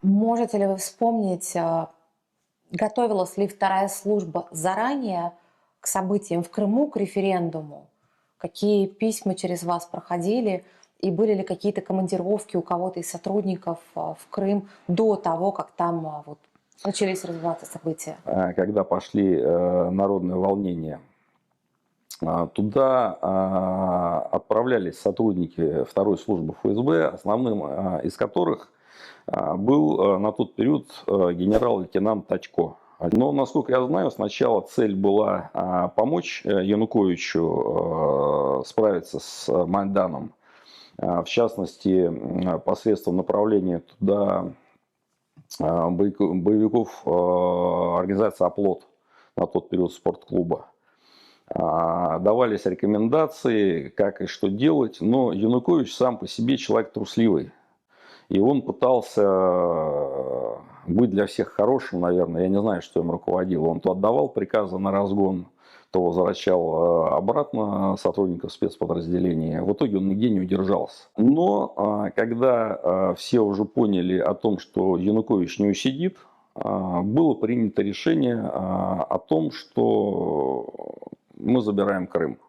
Можете ли вы вспомнить, готовилась ли вторая служба заранее к событиям в Крыму, к референдуму? Какие письма через вас проходили? И были ли какие-то командировки у кого-то из сотрудников в Крым до того, как там вот начались развиваться события? Когда пошли народные волнения, туда отправлялись сотрудники второй службы ФСБ, основным из которых был на тот период генерал-лейтенант Татько. Но, насколько я знаю, сначала цель была помочь Януковичу справиться с Майданом. В частности, посредством направления туда боевиков организации «Оплот», на тот период спортклуба. Давались рекомендации, как и что делать, но Янукович сам по себе человек трусливый. И он пытался быть для всех хорошим, наверное. Я не знаю, что им руководило. Он то отдавал приказы на разгон, то возвращал обратно сотрудников спецподразделения. В итоге он нигде не удержался. Но когда все уже поняли о том, что Янукович не усидит, было принято решение о том, что мы забираем Крым.